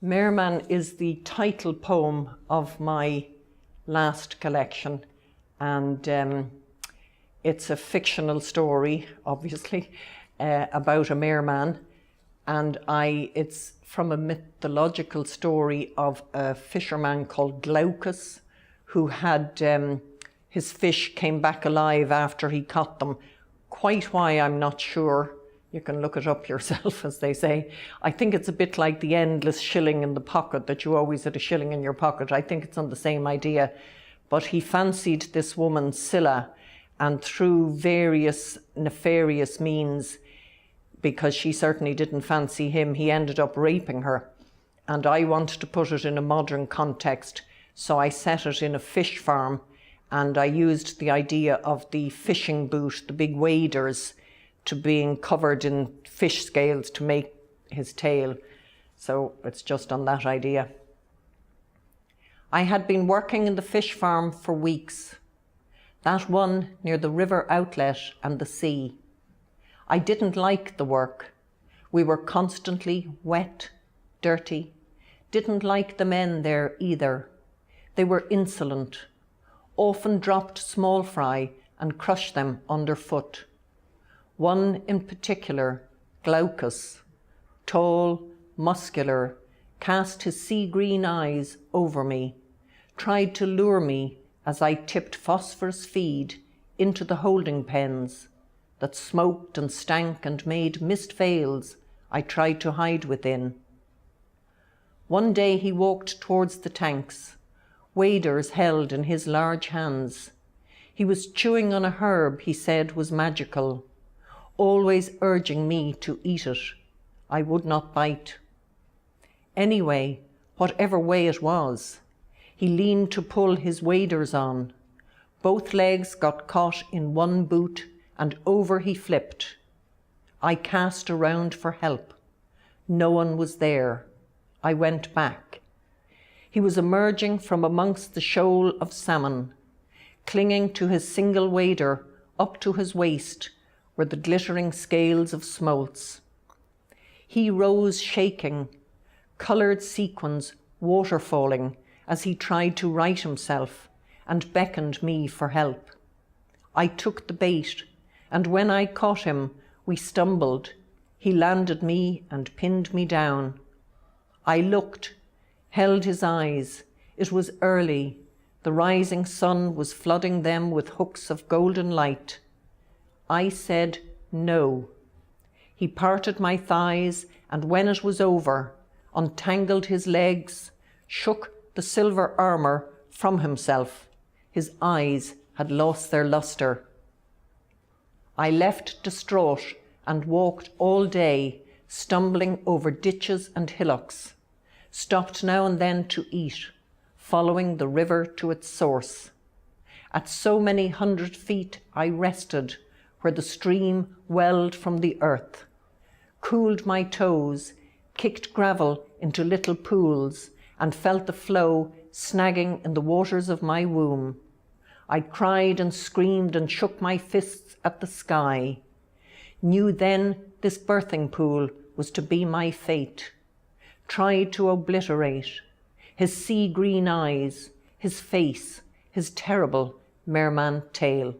Merman is the title poem of my last collection, and it's a fictional story, obviously, about a merman, and it's from a mythological story of a fisherman called Glaucus, who had his fish came back alive after he caught them. Quite why, I'm not sure. You can look it up yourself, as they say. I think it's a bit like the endless shilling in the pocket, that you always had a shilling in your pocket. I think it's on the same idea. But he fancied this woman, Scylla, and through various nefarious means, because she certainly didn't fancy him, he ended up raping her. And I wanted to put it in a modern context, so I set it in a fish farm, and I used the idea of the fishing boot, the big waders, to being covered in fish scales to make his tail. So it's just on that idea. I had been working in the fish farm for weeks, that one near the river outlet and the sea. I didn't like the work. We were constantly wet, dirty. Didn't like the men there either. They were insolent, often dropped small fry and crushed them underfoot. One in particular, Glaucus, tall, muscular, cast his sea-green eyes over me, tried to lure me as I tipped phosphorus feed into the holding pens that smoked and stank and made mist veils I tried to hide within. One day he walked towards the tanks, waders held in his large hands. He was chewing on a herb he said was magical, always urging me to eat it. I would not bite. Anyway, whatever way it was, he leaned to pull his waders on. Both legs got caught in one boot, and over he flipped. I cast around for help. No one was there. I went back. He was emerging from amongst the shoal of salmon. Clinging to his single wader up to his waist were the glittering scales of smolts. He rose shaking, coloured sequins waterfalling as he tried to right himself, and beckoned me for help. I took the bait, and when I caught him, we stumbled. He landed me and pinned me down. I looked, held his eyes. It was early. The rising sun was flooding them with hooks of golden light. I said no. He parted my thighs, and when it was over, untangled his legs, shook the silver armour from himself. His eyes had lost their lustre. I left distraught and walked all day, stumbling over ditches and hillocks, stopped now and then to eat, following the river to its source. At so many 100 feet I rested, where the stream welled from the earth, cooled my toes, kicked gravel into little pools, and felt the flow snagging in the waters of my womb. I cried and screamed and shook my fists at the sky. Knew then this birthing pool was to be my fate. Tried to obliterate his sea-green eyes, his face, his terrible merman tail.